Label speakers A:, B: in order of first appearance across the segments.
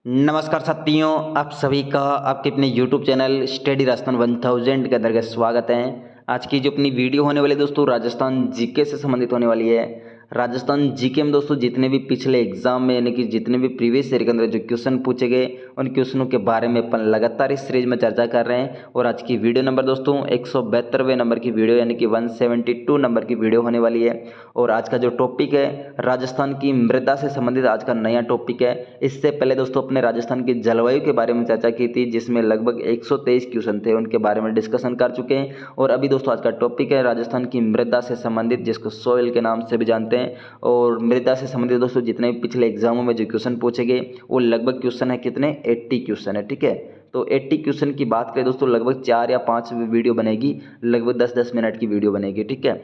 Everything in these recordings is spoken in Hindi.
A: नमस्कार साथियों, आप सभी का आपके अपने YouTube चैनल स्टडी राजस्थान 1000 के अंतर्गत स्वागत है। आज की जो अपनी वीडियो होने वाली है दोस्तों, राजस्थान जीके से संबंधित होने वाली है। राजस्थान जीके में दोस्तों जितने भी पिछले एग्जाम में यानी कि जितने भी प्रीवियस ईयर के अंदर जो क्वेश्चन पूछे गए उन क्वेश्चनों के बारे में अपन लगातार इस सीरीज में चर्चा कर रहे हैं। और आज की वीडियो नंबर दोस्तों 172वें नंबर की वीडियो यानी कि 172 नंबर की वीडियो होने वाली है। और आज का जो टॉपिक है राजस्थान की मृदा से संबंधित आज का नया टॉपिक है। इससे पहले दोस्तों अपने राजस्थान की जलवायु के बारे में चर्चा की थी, जिसमें लगभग 123 क्वेश्चन थे, उनके बारे में डिस्कशन कर चुके हैं। और अभी दोस्तों आज का टॉपिक है राजस्थान की मृदा से संबंधित, जिसको सोइल के नाम से भी जानते हैं। और मृदा से संबंधित दोस्तों जितने भी पिछले एग्जामों में जो क्वेश्चन पूछे गए वो लगभग क्वेश्चन है कितने 80 क्वेश्चन है। ठीक है, तो 80 क्वेश्चन की बात करें दोस्तों लगभग 4 या 5 वीडियो बनेगी, लगभग 10-10 मिनट की वीडियो बनेगी। ठीक है,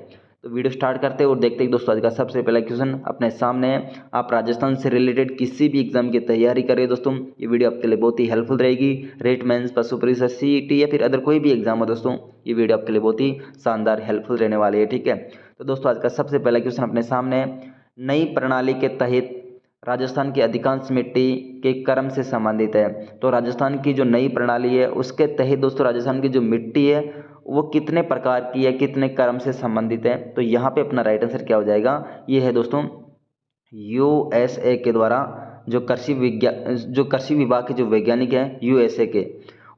A: तो वीडियो स्टार्ट करते हैं और देखते हैं दोस्तों आज का सबसे पहला क्वेश्चन अपने सामने है। आप राजस्थान से रिलेटेड किसी भी एग्जाम की तैयारी करें दोस्तों, ये वीडियो आपके लिए बहुत ही हेल्पफुल रहेगी। रेट मेंस, पशु परिषद, सीईटी या फिर अदर कोई भी एग्जाम हो दोस्तों, ये वीडियो आपके लिए बहुत ही शानदार हेल्पफुल रहने वाली है। ठीक है, तो दोस्तों आज का सबसे पहला क्वेश्चन अपने सामने है। नई प्रणाली के तहत राजस्थान की अधिकांश मिट्टी के क्रम से संबंधित है। तो राजस्थान की जो नई प्रणाली है उसके तहत दोस्तों राजस्थान की जो मिट्टी है वो कितने प्रकार की है, कितने क्रम से संबंधित है। तो यहाँ पे अपना राइट आंसर क्या हो जाएगा, ये है दोस्तों यूएसए के द्वारा जो कृषि विभाग के जो वैज्ञानिक हैं यूएसए के,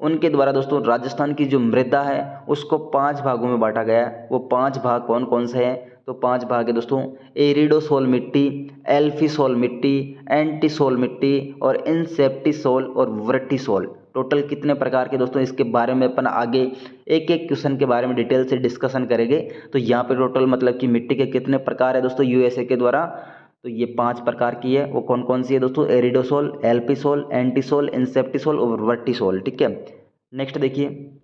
A: उनके द्वारा दोस्तों राजस्थान की जो मृदा है उसको 5 भागों में बांटा गया है। वो 5 भाग कौन कौन से हैं, तो 5 भाग है दोस्तों एरिडोसोल मिट्टी, एल्फीसोल मिट्टी, एंटीसोल मिट्टी और इंसेप्टिसोल और वर्टिसोल। टोटल कितने प्रकार के दोस्तों, इसके बारे में अपन आगे एक एक क्वेश्चन के बारे में डिटेल से डिस्कशन करेंगे। तो यहाँ पे टोटल मतलब कि मिट्टी के कितने प्रकार है दोस्तों यूएसए के द्वारा, तो ये 5 प्रकार की है। वो कौन कौन सी है दोस्तों, एरिडोसोल, एल्पिसोल, एंटीसोल, इंसेप्टिसोल और वर्टिसोल। ठीक है, नेक्स्ट देखिए,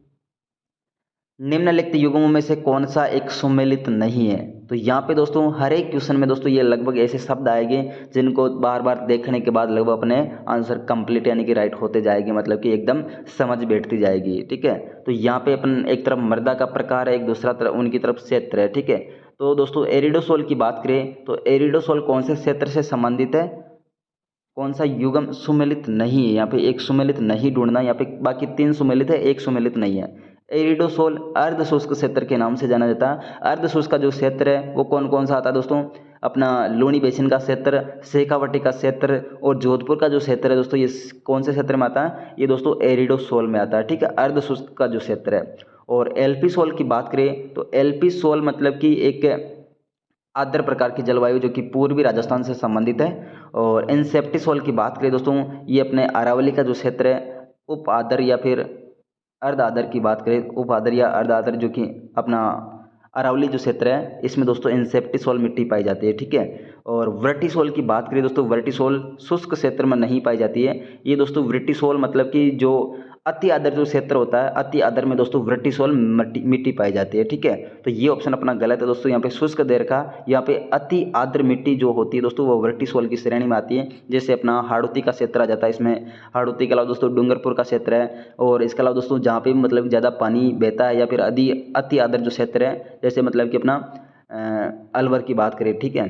A: निम्नलिखित युग्मों में से कौन सा एक सुमेलित नहीं है। तो यहाँ पे दोस्तों हर एक क्वेश्चन में दोस्तों ये लगभग ऐसे शब्द आएंगे जिनको बार बार देखने के बाद लगभग अपने आंसर कंप्लीट यानी कि राइट होते जाएगी, मतलब कि एकदम समझ बैठती जाएगी। ठीक है, तो यहाँ पे अपन एक तरफ मृदा का प्रकार है, एक दूसरा तरफ उनकी तरफ क्षेत्र है। ठीक है, तो दोस्तों एरिडोसोल की बात करें तो एरिडोसोल कौन से क्षेत्र से संबंधित है, कौन सा युग्म सुमेलित नहीं है। यहाँ पे एक सुमेलित नहीं ढूंढना, यहाँ पे बाकी 3 सुमेलित है, एक सुमेलित नहीं है। एरिडोसोल अर्ध शुष्क क्षेत्र के नाम से जाना जाता है। अर्ध शुष्क का जो क्षेत्र है वो कौन कौन सा आता है दोस्तों, अपना लूणी बेसिन का क्षेत्र, शेखावटी का क्षेत्र और जोधपुर का जो क्षेत्र है दोस्तों, ये कौन से क्षेत्र में आता है, ये दोस्तों एरिडोसोल में आता है। ठीक है, अर्ध शुष्क का जो क्षेत्र है। और एल्पिसोल की बात करें तो एल्पिसोल मतलब कि एक आर्द्र प्रकार की जलवायु जो कि पूर्वी राजस्थान से संबंधित है। और इंसेप्टिसोल की बात करें दोस्तों, ये अपने अरावली का जो क्षेत्र है, उप आदर या फिर अर्ध आदर की बात करें, उप आदर या अर्ध आदर जो कि अपना अरावली जो क्षेत्र है, इसमें दोस्तों इंसेप्टिसोल मिट्टी पाई जाती है। ठीक है, और वर्टिसोल की बात करें दोस्तों, वर्टिसोल शुष्क क्षेत्र में नहीं पाई जाती है। ये दोस्तों वर्टिसोल मतलब कि जो अति आर्द्र जो क्षेत्र होता है, अति आर्द्र में दोस्तों वर्टिसोल मिट्टी पाई जाती है। ठीक है, तो ये ऑप्शन अपना गलत है दोस्तों। यहाँ पे शुष्क रेखा, यहाँ पे अति आर्द्र मिट्टी जो होती है दोस्तों वो वर्टिसोल की श्रेणी में आती है। जैसे अपना हाड़ौती का क्षेत्र आ जाता है इसमें, हाड़ौती के अलावा दोस्तों डूंगरपुर का क्षेत्र है। और इसके अलावा दोस्तों जहाँ पे मतलब ज़्यादा पानी बहता है या फिर अति आर्द्र जो क्षेत्र है, जैसे मतलब कि अपना अलवर की बात करें। ठीक है,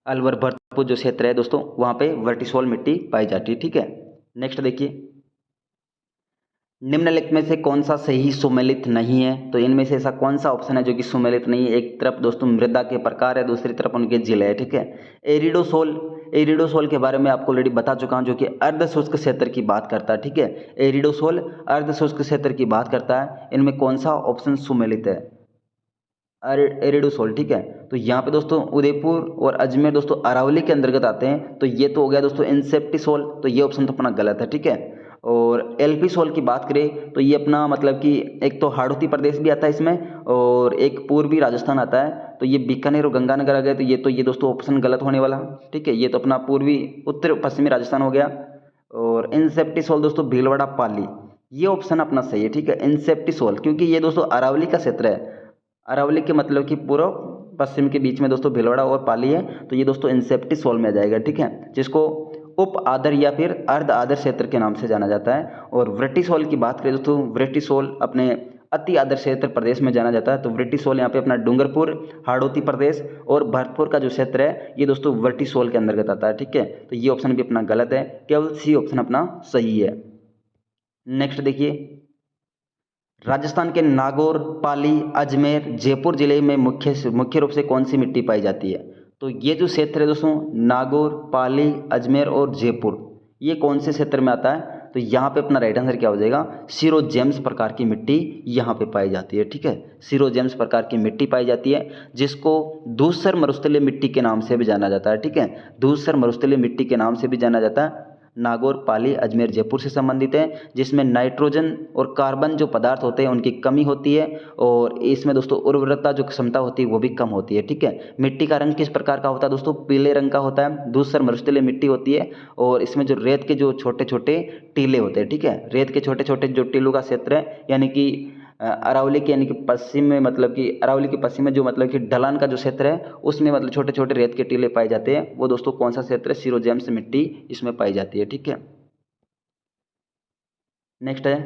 A: अलवर भरतपुर जो क्षेत्र है दोस्तों, वहाँ पे वर्टिसोल मिट्टी पाई जाती है। ठीक है, नेक्स्ट देखिए, निम्नलिखित में से कौन सा सही सुमेलित नहीं है। तो इनमें से ऐसा कौन सा ऑप्शन है जो कि सुमेलित नहीं है। एक तरफ दोस्तों मृदा के प्रकार है, दूसरी तरफ उनके जिले है। ठीक है, एरिडोसोल, एरिडोसोल के बारे में आपको ऑलरेडी बता चुका हूं, जो कि अर्ध शुष्क क्षेत्र की बात करता है। ठीक है, एरिडोसोल अर्ध शुष्क क्षेत्र की बात करता है। इनमें कौन सा ऑप्शन सुमेलित है, एरिडोसोल। ठीक है, तो यहाँ पे दोस्तों उदयपुर और अजमेर दोस्तों अरावली के अंतर्गत आते हैं, तो ये तो हो गया दोस्तों इंसेप्टिसोल, तो ये ऑप्शन तो अपना गलत है। ठीक है, और एल्पिसोल की बात करें तो ये अपना मतलब कि एक तो हाड़ौती प्रदेश भी आता है इसमें और एक पूर्वी राजस्थान आता है, तो ये बीकानेर और गंगानगर आ गए, तो ये दोस्तों ऑप्शन गलत होने वाला। ठीक है, ये तो अपना पूर्वी उत्तर पश्चिमी राजस्थान हो गया। और इंसेप्टिसोल दोस्तों भीलवाड़ा पाली, ये ऑप्शन अपना सही है। ठीक है, इंसेप्टिसोल, क्योंकि ये दोस्तों अरावली का क्षेत्र है। अरावली के मतलब कि पूर्व पश्चिम के बीच में दोस्तों भीलवाड़ा और पाली है, तो ये दोस्तों इंसेप्टिसोल में आ जाएगा। ठीक है, जिसको उप आदर या फिर अर्ध आदर क्षेत्र के नाम से जाना जाता है। और वर्टिसोल की बात करें दोस्तों, वर्टिसोल अपने अति आदर्श क्षेत्र प्रदेश में जाना जाता है। तो वर्टिसोल यहाँ पे अपना डूंगरपुर, हाड़ौती प्रदेश और भरतपुर का जो क्षेत्र है ये दोस्तों वर्टिसोल के अंतर्गत आता है। ठीक है, तो ये ऑप्शन भी अपना गलत है, केवल सी ऑप्शन अपना सही है। नेक्स्ट देखिए, राजस्थान के नागौर, पाली, अजमेर, जयपुर जिले में मुख्य रूप से कौन सी मिट्टी पाई जाती है? तो ये जो क्षेत्र है दोस्तों, नागौर, पाली, अजमेर और जयपुर, ये कौन से क्षेत्र में आता है? तो यहाँ पे अपना राइट आंसर क्या हो जाएगा? सिरोजेम्स प्रकार की मिट्टी यहाँ पे पाई जाती है। ठीक है, सिरोजेम्स प्रकार की मिट्टी पाई जाती है, जिसको धूसर मरुस्थलीय मिट्टी के नाम से भी जाना जाता है। ठीक है, धूसर मरुस्थलीय मिट्टी के नाम से भी जाना जाता है। नागौर, पाली, अजमेर, जयपुर से संबंधित है, जिसमें नाइट्रोजन और कार्बन जो पदार्थ होते हैं उनकी कमी होती है, और इसमें दोस्तों उर्वरता जो क्षमता होती है वो भी कम होती है। ठीक है, मिट्टी का रंग किस प्रकार का होता है दोस्तों? पीले रंग का होता है, धूसर मरुस्थलीय मिट्टी होती है, और इसमें जो रेत के जो छोटे छोटे टीले होते हैं, ठीक है, रेत के छोटे छोटे जो टीलों का क्षेत्र है, यानी कि अरावली के, यानी कि पश्चिम में, मतलब कि अरावली के पश्चिम में जो मतलब कि ढलान का जो क्षेत्र है उसमें मतलब छोटे छोटे रेत के टीले पाए जाते हैं, वो दोस्तों कौन सा क्षेत्र है? सिरोजेम्स मिट्टी इसमें पाई जाती है। ठीक है, नेक्स्ट है,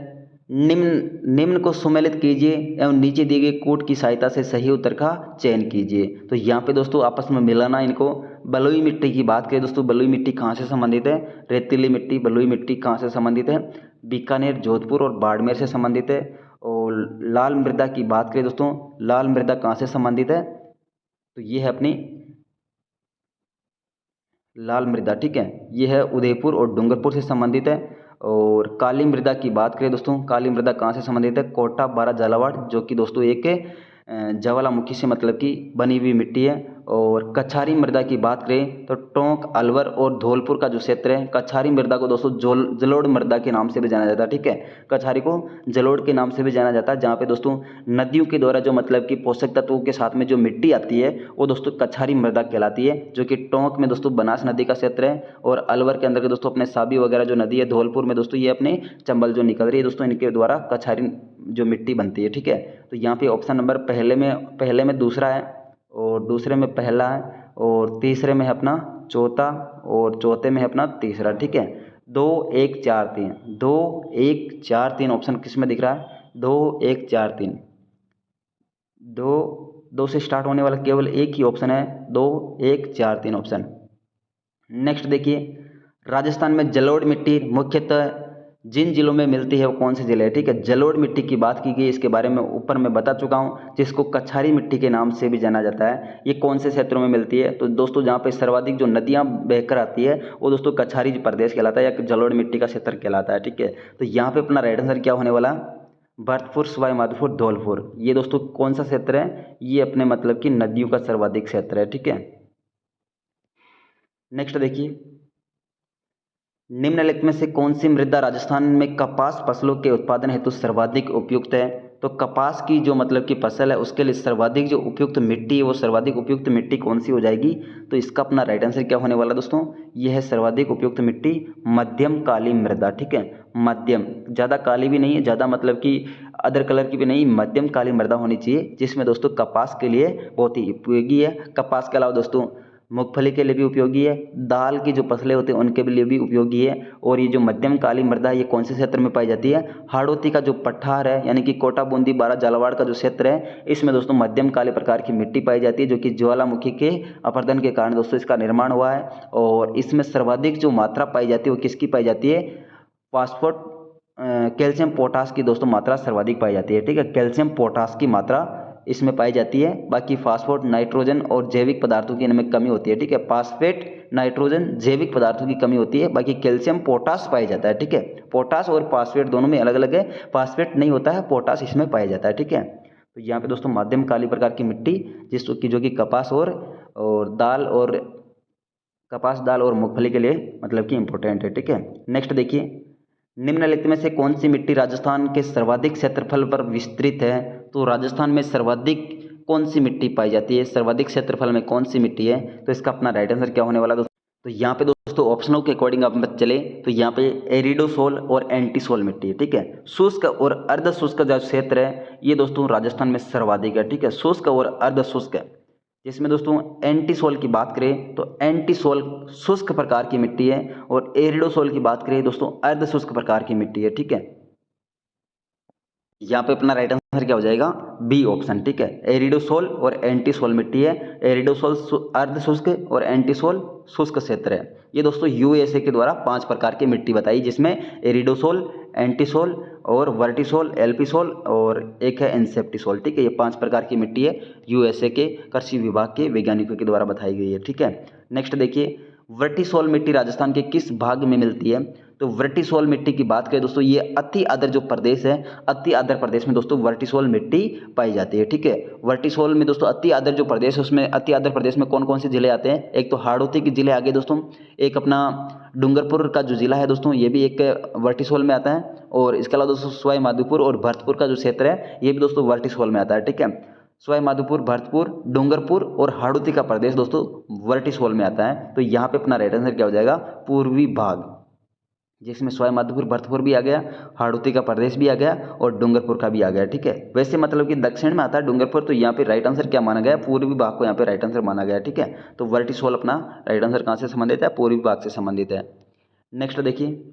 A: निम्न को सुमेलित कीजिए एवं नीचे दिए गए कोड की सहायता से सही उत्तर का चयन कीजिए। तो यहाँ पे दोस्तों आपस में मिलाना इनको। बलुई मिट्टी की बात करें दोस्तों, बलुई मिट्टी कहाँ से संबंधित है? रेतीली मिट्टी, बलुई मिट्टी कहाँ से संबंधित है? बीकानेर, जोधपुर और बाड़मेर से संबंधित है। और लाल मृदा की बात करें दोस्तों, लाल मृदा कहाँ से संबंधित है? तो ये है अपनी लाल मृदा, ठीक है, ये है उदयपुर और डूंगरपुर से संबंधित है। और काली मृदा की बात करें दोस्तों, काली मृदा कहाँ से संबंधित है? कोटा, बारा, झालावाड़, जो कि दोस्तों एक ज्वालामुखी से मतलब कि बनी हुई मिट्टी है। और कछारी मृदा की बात करें तो टोंक, अलवर और धौलपुर का जो क्षेत्र है, कछारी मृदा को दोस्तों जलोढ़ मृदा के नाम से भी जाना जाता है। ठीक है, कछारी को जलोढ़ के नाम से भी जाना जाता है, जहाँ पे दोस्तों नदियों के द्वारा जो मतलब कि पोषक तत्वों के साथ में जो मिट्टी आती है वो दोस्तों कछारी मृदा कहलाती है, जो कि टोंक में दोस्तों बनास नदी का क्षेत्र है, और अलवर के अंदर के दोस्तों अपने साबी वगैरह जो नदी है, धौलपुर में दोस्तों ये अपने चंबल जो निकल रही है दोस्तों, इनके द्वारा कछारी जो मिट्टी बनती है। ठीक है, तो यहाँ पे ऑप्शन नंबर पहले में दूसरा है, और दूसरे में पहला है, और तीसरे में है अपना चौथा, और चौथे में है अपना तीसरा। ठीक है, 2 1 4 3, 2 1 4 3 ऑप्शन किस में दिख रहा है? 2 1 4 3, 2 से स्टार्ट होने वाला केवल एक ही ऑप्शन है, 2 1 4 3 ऑप्शन। नेक्स्ट देखिए, राजस्थान में जलोढ़ मिट्टी मुख्यतः जिन जिलों में मिलती है वो कौन से जिले हैं? ठीक है, जलोढ़ मिट्टी की बात की गई, इसके बारे में ऊपर मैं बता चुका हूं, जिसको कछारी मिट्टी के नाम से भी जाना जाता है। ये कौन से क्षेत्रों में मिलती है? तो दोस्तों जहां पे सर्वाधिक जो नदियां बहकर आती है वो दोस्तों कछारी प्रदेश कहलाता है, या जलोढ़ मिट्टी का क्षेत्र कहलाता है। ठीक है, तो यहाँ पे अपना राइट आंसर क्या होने वाला? भरतपुर, सवाई माधोपुर, धौलपुर, ये दोस्तों कौन सा क्षेत्र है? ये अपने मतलब कि नदियों का सर्वाधिक क्षेत्र है। ठीक है, नेक्स्ट देखिए, निम्नलिखित में से कौन सी मृदा राजस्थान में कपास फसलों के उत्पादन हेतु सर्वाधिक उपयुक्त है? तो कपास की जो मतलब की फसल है उसके लिए सर्वाधिक जो उपयुक्त मिट्टी है, वो सर्वाधिक उपयुक्त मिट्टी कौन सी हो जाएगी? तो इसका अपना राइट आंसर क्या होने वाला दोस्तों? यह है सर्वाधिक उपयुक्त मिट्टी मध्यम काली मृदा। ठीक है, मध्यम, ज़्यादा काली भी नहीं है, ज़्यादा मतलब कि अदर कलर की भी नहीं, मध्यम काली मृदा होनी चाहिए, जिसमें दोस्तों कपास के लिए बहुत ही उपयोगी है। कपास के अलावा दोस्तों मूंगफली के लिए भी उपयोगी है, दाल की जो फसलें होती हैं उनके लिए भी उपयोगी है। और ये जो मध्यम काली मृदा है ये कौन से क्षेत्र में पाई जाती है? हाड़ौती का जो पठार है, यानी कि कोटा, बूंदी, बारा, झालावाड़ का जो क्षेत्र है, इसमें दोस्तों मध्यम काले प्रकार की मिट्टी पाई जाती है, जो कि ज्वालामुखी के अपरदन के कारण दोस्तों इसका निर्माण हुआ है। और इसमें सर्वाधिक जो मात्रा पाई जाती है वो किसकी पाई जाती है? फास्फोट, कैल्शियम, पोटास की दोस्तों मात्रा सर्वाधिक पाई जाती है। ठीक है, कैल्शियम, पोटास की मात्रा इसमें पाई जाती है। बाकी फास्फोट, नाइट्रोजन और जैविक पदार्थों की इनमें कमी होती है। ठीक है, फास्फेट, नाइट्रोजन, जैविक पदार्थों की कमी होती है, बाकी कैल्शियम, पोटास पाया जाता है। ठीक है, पोटास और फास्फेट दोनों में अलग अलग है, फास्फेट नहीं होता है, पोटास इसमें पाया जाता है। ठीक है, तो यहाँ पे दोस्तों मध्यम काली प्रकार की मिट्टी जिसकी जो कि कपास और दाल और कपास, दाल और मूंगफली के लिए मतलब कि इंपॉर्टेंट है। ठीक है, नेक्स्ट देखिए, निम्नलिखित में से कौन सी मिट्टी राजस्थान के सर्वाधिक क्षेत्रफल पर विस्तृत है? तो राजस्थान में सर्वाधिक कौन सी मिट्टी पाई जाती है? सर्वाधिक क्षेत्रफल में कौन सी मिट्टी है? तो इसका अपना राइट आंसर क्या होने वाला दोस्तों? तो यहाँ पे दोस्तों ऑप्शनों के अकॉर्डिंग आप चले तो यहाँ पे एरिडोसोल और एंटीसोल मिट्टी है। ठीक है, शुष्क और अर्ध शुष्क जो क्षेत्र है ये दोस्तों राजस्थान में सर्वाधिक है। ठीक है, शुष्क और अर्ध शुष्क, जिसमें दोस्तों एंटीसोल की बात करें तो एंटीसोल शुष्क प्रकार की मिट्टी है, और एरिडोसोल की बात करें दोस्तों अर्ध शुष्क प्रकार की मिट्टी है। ठीक है, यहाँ पे अपना राइट आंसर क्या हो जाएगा, बी ऑप्शन। ठीक है, एरिडोसोल और एंटीसोल मिट्टी है। एरिडोसोल अर्ध शुष्क और एंटीसोल शुष्क क्षेत्र है। ये दोस्तों यूएसए के द्वारा 5 प्रकार की मिट्टी बताई, जिसमें एरिडोसोल, एंटीसोल और वर्टिसोल, एल्पिसोल और एक है इंसेप्टिसोल। ठीक है, ये 5 प्रकार की मिट्टी है, यूएसए के कृषि विभाग के वैज्ञानिकों के द्वारा बताई गई है। ठीक है, नेक्स्ट देखिए, वर्टिसोल मिट्टी राजस्थान के किस भाग में मिलती है। तो वर्टिसोल मिट्टी की बात करें दोस्तों, ये अति आर्द्र जो प्रदेश है, अति आर्द्र प्रदेश में दोस्तों वर्टिसोल मिट्टी पाई जाती है। ठीक है, वर्टिसोल में दोस्तों अति आर्द्र जो प्रदेश है, उसमें अति आर्द्र प्रदेश में कौन कौन से जिले आते हैं। एक तो हाड़ौती के जिले आगे दोस्तों, एक अपना डूंगरपुर का जो जिला है दोस्तों, ये भी एक वर्टिसोल में आता है। और इसके अलावा दोस्तों सवाई माधोपुर और भरतपुर का जो क्षेत्र है, ये भी दोस्तों वर्टिसोल में आता है। ठीक है, सवाई माधोपुर, भरतपुर, डूंगरपुर और हाड़ौती का प्रदेश दोस्तों वर्टिसोल में आता है। तो यहाँ पे अपना राइट आंसर क्या हो जाएगा, पूर्वी भाग, जिसमें सवाई माधोपुर, भरतपुर भी आ गया, हाड़ौती का प्रदेश भी आ गया और डूंगरपुर का भी आ गया। ठीक है, वैसे मतलब कि दक्षिण में आता है डूंगरपुर, तो यहाँ पे राइट आंसर क्या माना गया, पूर्वी भाग को यहाँ पे राइट आंसर माना गया। ठीक है, तो वर्टिसोल अपना राइट आंसर कहाँ से संबंधित है, पूर्वी भाग से संबंधित है। नेक्स्ट देखिए,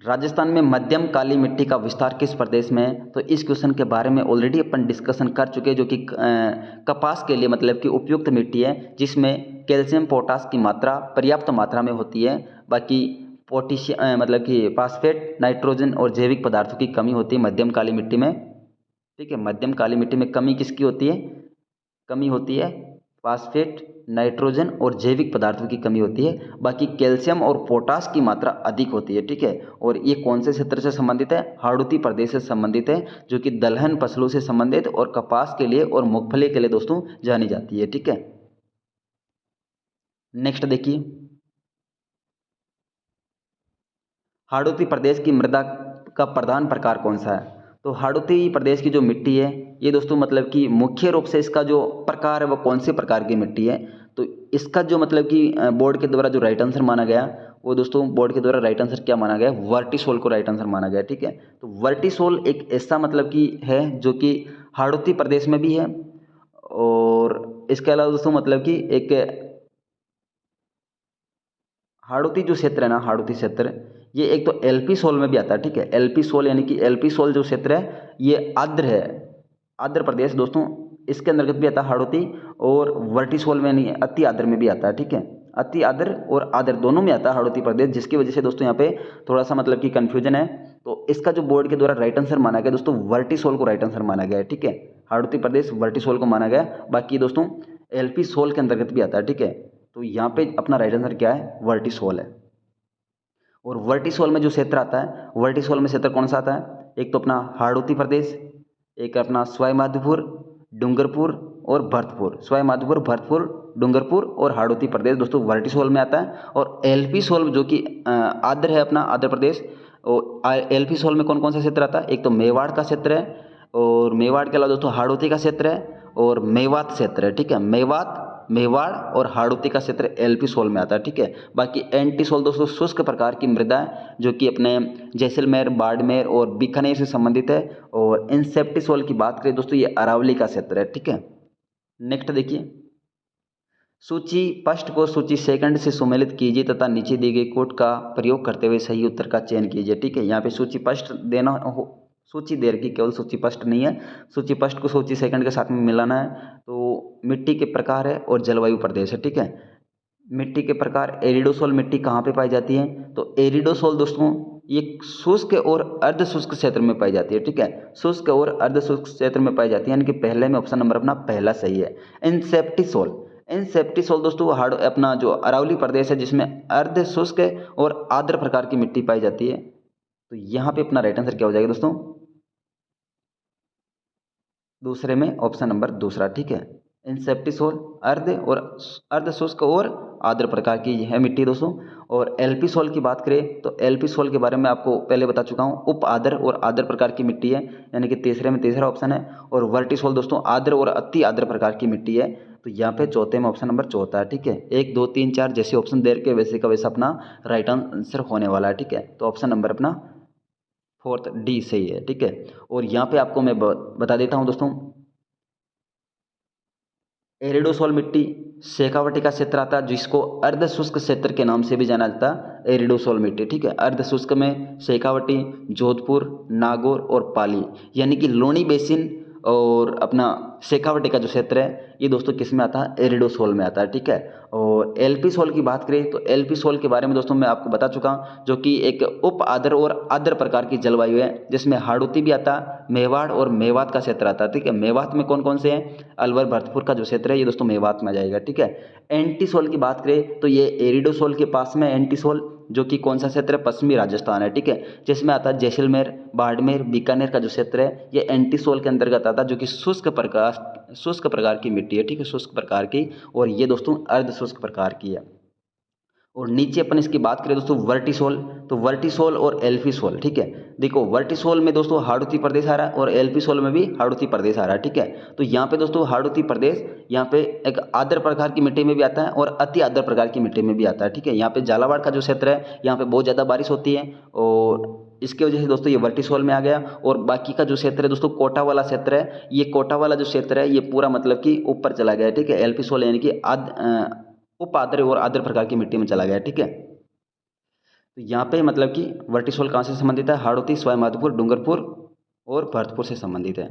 A: राजस्थान में मध्यम काली मिट्टी का विस्तार किस प्रदेश में है। तो इस क्वेश्चन के बारे में ऑलरेडी अपन डिस्कशन कर चुके हैं, जो कि कपास के लिए मतलब कि उपयुक्त मिट्टी है, जिसमें कैल्शियम पोटास की मात्रा पर्याप्त मात्रा में होती है। बाकी पोटेशियम मतलब कि फास्फेट, नाइट्रोजन और जैविक पदार्थों की कमी होती है मध्यम काली मिट्टी में। ठीक है, मध्यम काली मिट्टी में कमी किसकी होती है, कमी होती है फास्फेट, नाइट्रोजन और जैविक पदार्थों की कमी होती है। बाकी कैल्शियम और पोटास की मात्रा अधिक होती है। ठीक है, और ये कौन से क्षेत्र से संबंधित है, हाड़ौती प्रदेश से संबंधित है, जो कि दलहन फसलों से संबंधित और कपास के लिए और मूंगफली के लिए दोस्तों जानी जाती है। ठीक है, नेक्स्ट देखिए, हाड़ौती प्रदेश की मृदा का प्रधान प्रकार कौन सा है। तो हाड़ौती प्रदेश की जो मिट्टी है, ये दोस्तों मतलब कि मुख्य रूप से इसका जो प्रकार है वो कौन से प्रकार की मिट्टी है। तो इसका जो मतलब कि बोर्ड के द्वारा जो राइट आंसर माना गया, वो दोस्तों बोर्ड के द्वारा राइट आंसर क्या माना गया, वर्टिसोल को राइट आंसर माना गया। ठीक है, तो वर्टिसोल एक ऐसा मतलब कि है जो कि हाड़ौती प्रदेश में भी है, और इसके अलावा दोस्तों मतलब कि एक हाड़ौती जो क्षेत्र है ना, हाड़ौती क्षेत्र, ये एक तो एलपी सोल में भी आता है। ठीक है, एलपी सोल यानी कि एलपी सोल जो क्षेत्र है, ये आर्द्र है, आर्द्र प्रदेश दोस्तों, इसके अंतर्गत भी आता है हाड़ौती। और वर्टिसोल में नहीं, अति आर्द्र में भी आता है। ठीक है, अति आर्द्र और आर्द्र दोनों में आता है हाड़ौती प्रदेश, जिसकी वजह से दोस्तों यहाँ पे थोड़ा सा मतलब कि कंफ्यूजन है। तो इसका जो बोर्ड के द्वारा राइट आंसर माना गया दोस्तों, वर्टिसोल को राइट आंसर माना गया है। ठीक है, हाड़ौती प्रदेश वर्टिसोल को माना गया। बाकी दोस्तों एलपी सोल के अंतर्गत भी आता है। ठीक है, तो यहाँ पे अपना राइट आंसर क्या है, वर्टिसोल है। और वर्टिसोल में जो क्षेत्र आता है, वर्टिसोल में क्षेत्र कौन सा आता है, एक तो अपना हाड़ौती प्रदेश, एक अपना सवाई माधोपुर, डूंगरपुर और भरतपुर। सवाई माधोपुर, भरतपुर, डूंगरपुर और हाड़ौती प्रदेश दोस्तों वर्टिसोल में आता है। और एलपी सोल जो कि आंध्र है, अपना आंध्र प्रदेश, और एलपी सोल में कौन कौन सा क्षेत्र आता है, एक तो मेवाड़ का क्षेत्र है, और मेवाड़ के अलावा दोस्तों हाड़ौती का क्षेत्र है और मेवात क्षेत्र है। ठीक है, मेवात, मेवाड़ और हाड़ौती का क्षेत्र एलपी सोल में आता है। ठीक है, बाकी एंटी सोल दोस्तों शुष्क प्रकार की मृदा है, जो कि अपने जैसलमेर, बाड़मेर और बीकानेर से संबंधित है। और इंसेप्टिसोल की बात करें दोस्तों, ये अरावली का क्षेत्र है। ठीक है, नेक्स्ट देखिए, सूची फर्स्ट को सूची सेकंड से सुमेलित कीजिए तथा नीचे दी गई कोड का प्रयोग करते हुए सही उत्तर का चयन कीजिए। ठीक है, यहाँ पे सूची फर्स्ट देना हो, सूची दे रखी, केवल सूची फर्स्ट नहीं है, सूची फर्स्ट को सूची सेकंड के साथ में मिलाना है। तो मिट्टी के प्रकार है और जलवायु प्रदेश है। ठीक है, मिट्टी के प्रकार, एरिडोसोल मिट्टी कहाँ पे पाई जाती है। तो एरिडोसोल दोस्तों ये शुष्क और अर्ध शुष्क क्षेत्र में पाई जाती है। ठीक है, शुष्क और अर्ध शुष्क क्षेत्र में पाई जाती है, यानी कि पहले में ऑप्शन नंबर अपना पहला सही है। इंसेप्टिसोल, इंसेप्टिसोल दोस्तों हाड़ अपना जो अरावली प्रदेश है, जिसमें अर्ध शुष्क और आर्द्र प्रकार की मिट्टी पाई जाती है। तो यहाँ पे अपना राइट आंसर क्या हो जाएगा दोस्तों, दूसरे में ऑप्शन नंबर दूसरा। ठीक है, इंसेप्टिसोल अर्ध और अर्ध शुष्क और आर्द्र प्रकार की है मिट्टी दोस्तों। और एलपी सोल की बात करें तो एलपी सोल के बारे में आपको पहले बता चुका हूँ, उप आर्द्र और आर्द्र प्रकार की मिट्टी है, यानी कि तीसरे में तीसरा ऑप्शन है। और वर्टिसोल दोस्तों आर्द्र और अति आर्द्र प्रकार की मिट्टी है, तो यहाँ पे चौथे में ऑप्शन नंबर चौथा है। ठीक है, 1 2 3 4 जैसे ऑप्शन दे के वैसे का वैसा अपना राइट आंसर होने वाला है। ठीक है, तो ऑप्शन नंबर अपना फोर्थ डी सही है। ठीक है, और यहाँ पे आपको मैं बता देता हूँ दोस्तों, एरिडोसोल मिट्टी शेखावटी का क्षेत्र आता है, जिसको अर्ध शुष्क क्षेत्र के नाम से भी जाना जाता है। एरिडोसोल मिट्टी, ठीक है। अर्ध शुष्क में शेखावटी, जोधपुर, नागौर और पाली, यानी कि लोनी बेसिन और अपना शेखावटी का जो क्षेत्र है ये दोस्तों किस में आता है, एरिडोसोल में आता है, ठीक है। और एलपी सोल की बात करें तो एलपी सोल के बारे में दोस्तों मैं आपको बता चुका हूँ, जो कि एक उप आर्द्र और आर्द्र प्रकार की जलवायु है, जिसमें हाड़ौती भी आता है, मेवाड़ और मेवात का क्षेत्र आता है, ठीक है। मेवात में कौन कौन से हैं, अलवर भरतपुर का जो क्षेत्र है ये दोस्तों मेवात में आ जाएगा, ठीक है। एंटीसोल की बात करें तो ये एरिडोसोल के पास में एंटीसोल, जो कि कौन सा क्षेत्र है, पश्चिमी राजस्थान है, ठीक है, जिसमें आता है जैसलमेर, बाड़मेर, बीकानेर का जो क्षेत्र है ये एंटीसोल के अंतर्गत आता है, जो कि शुष्क प्रकार की मिट्टी है, ठीक है, शुष्क प्रकार की, और ये दोस्तों अर्ध शुष्क प्रकार की है। और नीचे अपन इसकी बात करें दोस्तों वर्टिसोल, तो वर्टिसोल और एल्फीसोल, ठीक है। देखो वर्टिसोल में दोस्तों हाड़ौती प्रदेश आ रहा है और एल्फीसोल में भी हाड़ौती प्रदेश आ रहा है, ठीक है। तो यहाँ पे दोस्तों हाड़ौती प्रदेश यहाँ पे एक आर्द्र प्रकार की मिट्टी में भी आता है और अति आर्द्र प्रकार की मिट्टी में भी आता है, ठीक है। यहाँ पे झालावाड़ का जो क्षेत्र है यहाँ पे बहुत ज़्यादा बारिश होती है और इसके वजह से दोस्तों ये वर्टिसोल में आ गया। और बाकी का जो क्षेत्र है दोस्तों कोटा वाला क्षेत्र है, ये कोटा वाला जो क्षेत्र है ये पूरा मतलब कि ऊपर चला गया है, ठीक है। एल्फीसोल यानी कि उप आर्द्र और आर्द्र प्रकार की मिट्टी में चला गया, ठीक है। तो यहाँ पे मतलब कि वर्टिसोल कहाँ से संबंधित है, हाड़ौती, सवाई माधोपुर, डूंगरपुर और भरतपुर से संबंधित है।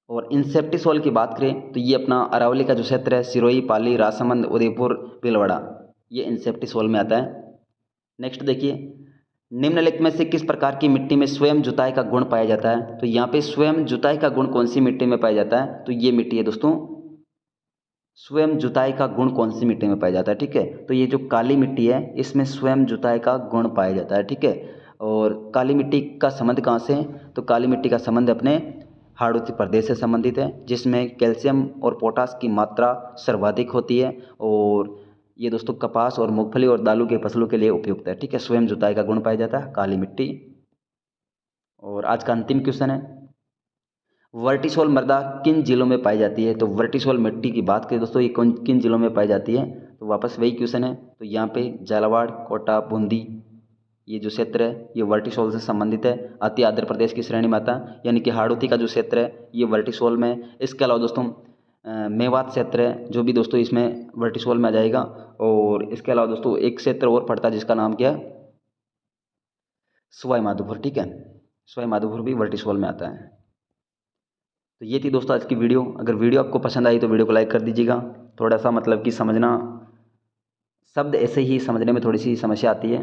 A: और इंसेप्टिसोल की बात करें तो ये अपना अरावली का जो क्षेत्र है, सिरोही, पाली, राजसमंद, उदयपुर, भीलवाड़ा, ये इंसेप्टिसोल में आता है। नेक्स्ट देखिए, निम्नलिखित में से किस प्रकार की मिट्टी में स्वयं जुताई का गुण पाया जाता है, तो यहाँ पे स्वयं जुताई का गुण कौन सी मिट्टी में पाया जाता है, तो ये मिट्टी है दोस्तों, स्वयं जुताई का गुण कौन सी मिट्टी में पाया जाता है, ठीक है। तो ये जो काली मिट्टी है इसमें स्वयं जुताई का गुण पाया जाता है, ठीक है। और काली मिट्टी का संबंध कहाँ से है, तो काली मिट्टी का संबंध अपने हाड़ौती प्रदेश से संबंधित है, जिसमें कैल्शियम और पोटास की मात्रा सर्वाधिक होती है। और ये दोस्तों कपास और मूंगफली और दालों के फसलों के लिए उपयुक्त है, ठीक है। स्वयं जुताई का गुण पाया जाता है काली मिट्टी। और आज का अंतिम क्वेश्चन है, वर्टिसोल मृदा किन जिलों में पाई जाती है, तो वर्टिसोल मिट्टी की बात करें दोस्तों ये कौन किन जिलों में पाई जाती है, तो वापस वही क्वेश्चन है। तो यहाँ पे झालावाड़, कोटा, बूंदी, ये जो क्षेत्र है ये वर्टिसोल से संबंधित है, अति आर्द्र प्रदेश की श्रेणी में आता है, यानी कि हाड़ौती का जो क्षेत्र है ये वर्टिसोल में है। इसके अलावा दोस्तों मेवात क्षेत्र है जो भी दोस्तों इसमें वर्टिसोल में आ जाएगा। और इसके अलावा दोस्तों एक क्षेत्र और पड़ता है जिसका नाम क्या है, सवाई माधोपुर, ठीक है, सवाई माधोपुर भी वर्टिसोल में आता है। तो ये थी दोस्तों आज की वीडियो। अगर वीडियो आपको पसंद आई तो वीडियो को लाइक कर दीजिएगा। थोड़ा सा मतलब कि समझना, शब्द ऐसे ही समझने में थोड़ी सी समस्या आती है।